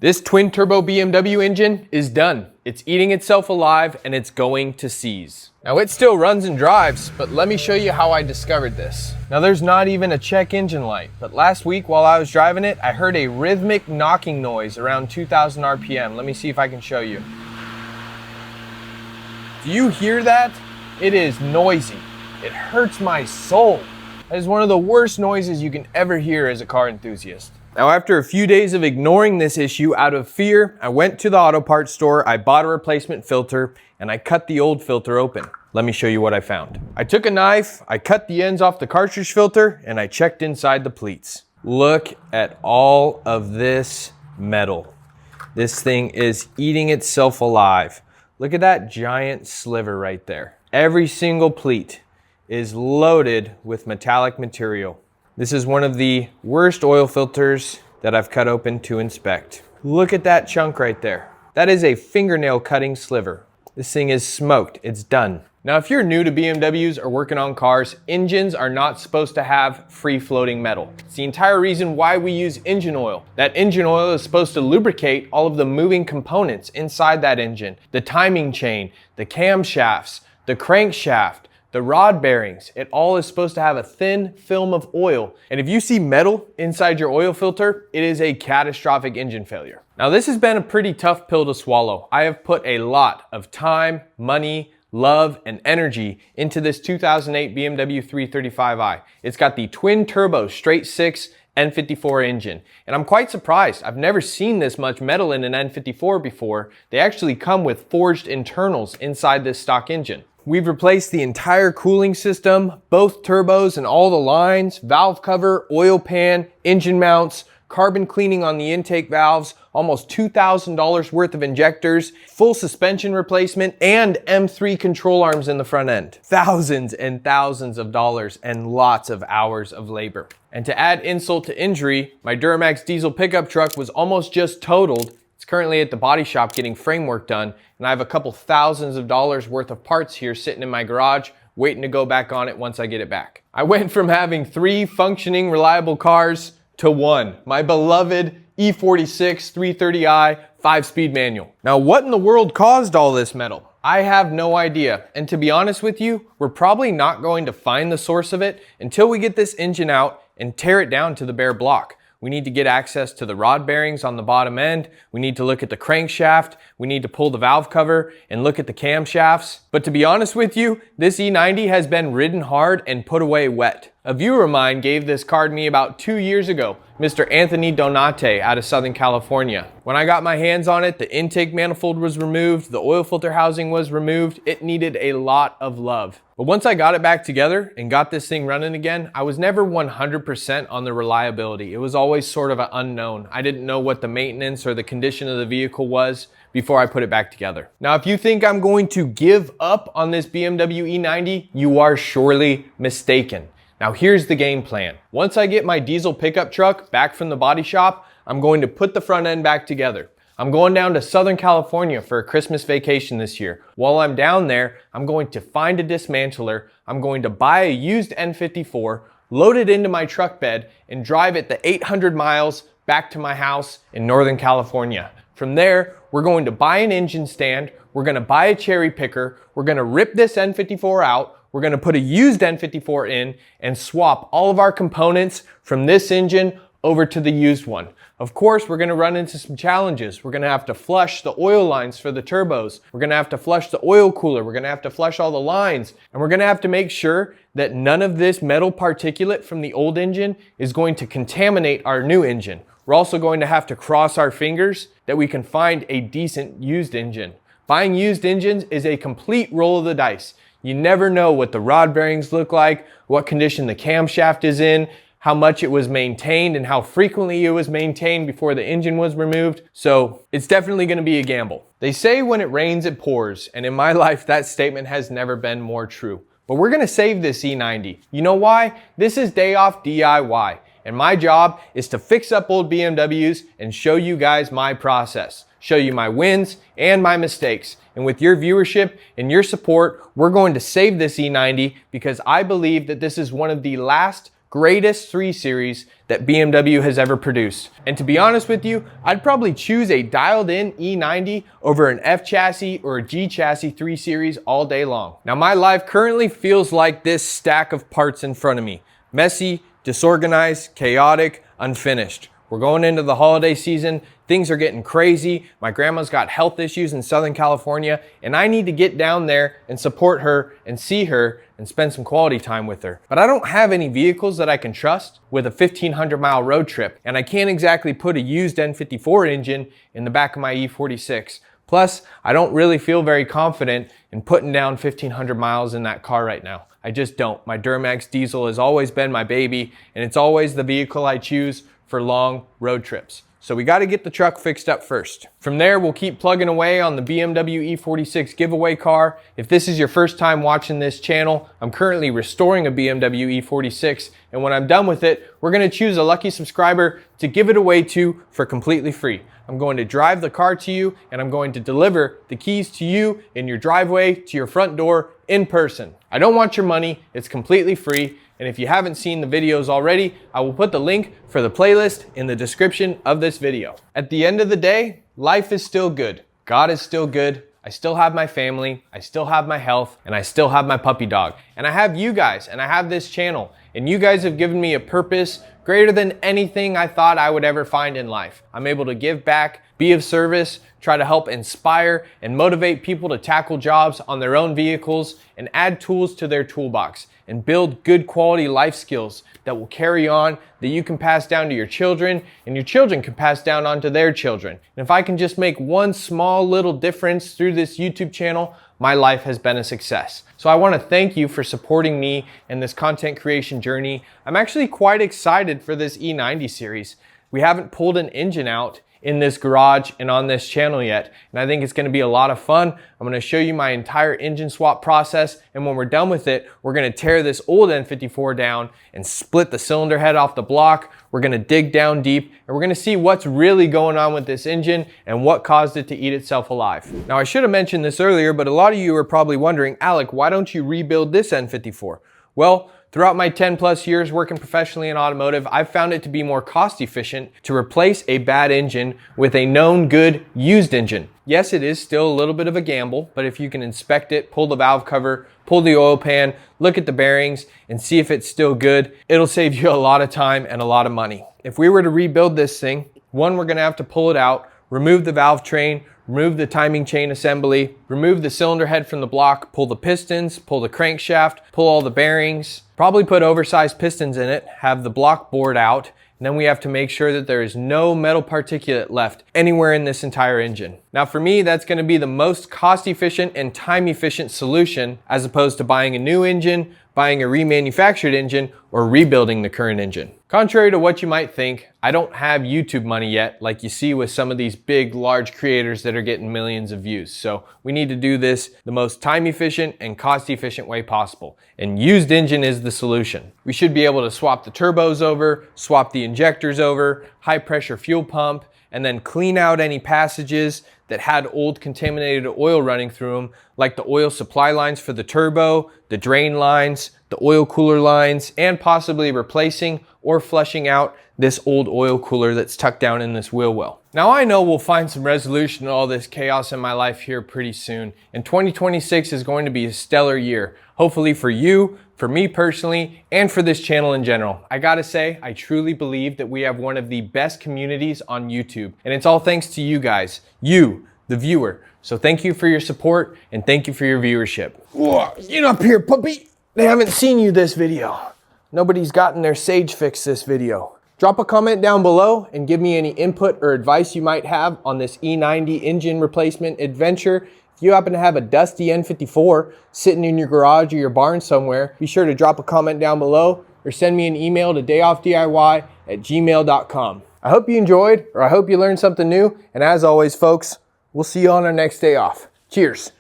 This twin-turbo BMW engine is done. It's eating itself alive and it's going to seize. Now it still runs and drives, but let me show you how I discovered this. Now there's not even a check engine light, but last week while I was driving it, I heard a rhythmic knocking noise around 2000 RPM. Let me see if I can show you. Do you hear that? It is noisy. It hurts my soul. That is one of the worst noises you can ever hear as a car enthusiast. Now after a few days of ignoring this issue out of fear, I went to the auto parts store, I bought a replacement filter, and I cut the old filter open. Let me show you what I found. I took a knife, I cut the ends off the cartridge filter, and I checked inside the pleats. Look at all of this metal. This thing is eating itself alive. Look at that giant sliver right there. Every single pleat is loaded with metallic material. This is one of the worst oil filters that I've cut open to inspect. Look at that chunk right there. That is a fingernail cutting sliver. This thing is smoked, it's done. Now if you're new to BMWs or working on cars, engines are not supposed to have free floating metal. It's the entire reason why we use engine oil. That engine oil is supposed to lubricate all of the moving components inside that engine. The timing chain, the camshafts, the crankshaft, the rod bearings, it all is supposed to have a thin film of oil. And if you see metal inside your oil filter, it is a catastrophic engine failure. Now this has been a pretty tough pill to swallow. I have put a lot of time, money, love, and energy into this 2008 BMW 335i. It's got the twin turbo straight six N54 engine. And I'm quite surprised. I've never seen this much metal in an N54 before. They actually come with forged internals inside this stock engine. We've replaced the entire cooling system, both turbos and all the lines, valve cover, oil pan, engine mounts, carbon cleaning on the intake valves, almost $2,000 worth of injectors, full suspension replacement, and M3 control arms in the front end. Thousands and thousands of dollars and lots of hours of labor. And to add insult to injury, my Duramax diesel pickup truck was almost just totaled. It's currently at the body shop getting framework done, and I have a couple thousands of dollars worth of parts here sitting in my garage waiting to go back on it once I get it back. I went from having 3 functioning, reliable cars to 1, my beloved E46 330i 5-speed manual. Now what in the world caused all this metal? I have no idea, and to be honest with you, we're probably not going to find the source of it until we get this engine out and tear it down to the bare block. We need to get access to the rod bearings on the bottom end. We need to look at the crankshaft. We need to pull the valve cover and look at the camshafts. But to be honest with you, this E90 has been ridden hard and put away wet. A viewer of mine gave this car to me about 2 years ago, Mr. Anthony Donate out of Southern California. When I got my hands on it, the intake manifold was removed, the oil filter housing was removed. It needed a lot of love. But once I got it back together and got this thing running again, I was never 100% on the reliability. It was always sort of an unknown. I didn't know what the maintenance or the condition of the vehicle was before I put it back together. Now, if you think I'm going to give up on this BMW E90, you are surely mistaken. Now here's the game plan. Once I get my diesel pickup truck back from the body shop, I'm going to put the front end back together. I'm going down to Southern California for a Christmas vacation this year. While I'm down there, I'm going to find a dismantler. I'm going to buy a used N54, load it into my truck bed, and drive it the 800 miles back to my house in Northern California. From there, we're going to buy an engine stand, we're going to buy a cherry picker, we're going to rip this N54 out, we're going to put a used N54 in and swap all of our components from this engine over to the used one. Of course, we're going to run into some challenges. We're going to have to flush the oil lines for the turbos. We're going to have to flush the oil cooler. We're going to have to flush all the lines. And we're going to have to make sure that none of this metal particulate from the old engine is going to contaminate our new engine. We're also going to have to cross our fingers that we can find a decent used engine. Buying used engines is a complete roll of the dice. You never know what the rod bearings look like, what condition the camshaft is in, how much it was maintained and how frequently it was maintained before the engine was removed. So it's definitely going to be a gamble. They say when it rains, it pours. And in my life, that statement has never been more true. But we're going to save this E90. You know why? This is Day Off DIY. And my job is to fix up old BMWs and show you guys my process. Show you my wins and my mistakes. And with your viewership and your support, we're going to save this E90 because I believe that this is one of the last greatest 3 Series that BMW has ever produced. And to be honest with you, I'd probably choose a dialed in E90 over an F chassis or a G chassis 3 Series all day long. Now my life currently feels like this stack of parts in front of me. Messy, disorganized, chaotic, unfinished. We're going into the holiday season. Things are getting crazy. My grandma's got health issues in Southern California, and I need to get down there and support her and see her and spend some quality time with her. But I don't have any vehicles that I can trust with a 1,500-mile road trip, and I can't exactly put a used N54 engine in the back of my E46. Plus, I don't really feel very confident in putting down 1,500 miles in that car right now. I just don't. My Duramax diesel has always been my baby, and it's always the vehicle I choose for long road trips. So we got to get the truck fixed up first. From there, we'll keep plugging away on the BMW E46 giveaway car. If this is your first time watching this channel, I'm currently restoring a BMW E46, and when I'm done with it, we're going to choose a lucky subscriber to give it away to for completely free. I'm going to drive the car to you, and I'm going to deliver the keys to you in your driveway to your front door in person. I don't want your money. It's completely free. And if you haven't seen the videos already, I will put the link for the playlist in the description of this video. At the end of the day, life is still good. God is still good. I still have my family, I still have my health, and I still have my puppy dog. And I have you guys, and I have this channel. And you guys have given me a purpose greater than anything I thought I would ever find in life. I'm able to give back, be of service, try to help inspire and motivate people to tackle jobs on their own vehicles and add tools to their toolbox and build good quality life skills that will carry on, that you can pass down to your children and your children can pass down onto their children. And if I can just make one small little difference through this YouTube channel, my life has been a success. So I want to thank you for supporting me in this content creation journey. I'm actually quite excited for this E90 series. We haven't pulled an engine out in this garage and on this channel yet, and I think it's going to be a lot of fun. I'm going to show you my entire engine swap process, and when we're done with it, we're going to tear this old N54 down and split the cylinder head off the block. We're going to dig down deep, and we're going to see what's really going on with this engine and what caused it to eat itself alive. Now, I should have mentioned this earlier, but a lot of you are probably wondering, Alec, why don't you rebuild this N54? Well, throughout my 10 plus years working professionally in automotive, I've found it to be more cost efficient to replace a bad engine with a known good used engine. Yes, it is still a little bit of a gamble, but if you can inspect it, pull the valve cover, pull the oil pan, look at the bearings, and see if it's still good, it'll save you a lot of time and a lot of money. If we were to rebuild this thing, one, we're gonna have to pull it out, remove the valve train, remove the timing chain assembly, remove the cylinder head from the block, pull the pistons, pull the crankshaft, pull all the bearings, probably put oversized pistons in it, have the block bored out, and then we have to make sure that there is no metal particulate left anywhere in this entire engine. Now for me, that's going to be the most cost efficient and time efficient solution as opposed to buying a new engine, buying a remanufactured engine, or rebuilding the current engine. Contrary to what you might think, I don't have YouTube money yet like you see with some of these big, large creators that are getting millions of views. So we need to do this the most time efficient and cost efficient way possible. And used engine is the solution. We should be able to swap the turbos over, swap the injectors over, high pressure fuel pump, and then clean out any passages that had old contaminated oil running through them, like the oil supply lines for the turbo, the drain lines, the oil cooler lines, and possibly replacing or flushing out this old oil cooler that's tucked down in this wheel well. Now I know we'll find some resolution to all this chaos in my life here pretty soon, and 2026 is going to be a stellar year, hopefully for you, for me personally, and for this channel in general. I gotta say, I truly believe that we have one of the best communities on YouTube, and it's all thanks to you guys, you, the viewer. So thank you for your support, and thank you for your viewership. Whoa, get up here, puppy. They haven't seen you this video. Nobody's gotten their sage fix this video. Drop a comment down below and give me any input or advice you might have on this E90 engine replacement adventure. If you happen to have a dusty N54 sitting in your garage or your barn somewhere, be sure to drop a comment down below or send me an email to dayoffdiy@gmail.com. I hope you enjoyed, or I hope you learned something new, and as always folks, we'll see you on our next day off. Cheers.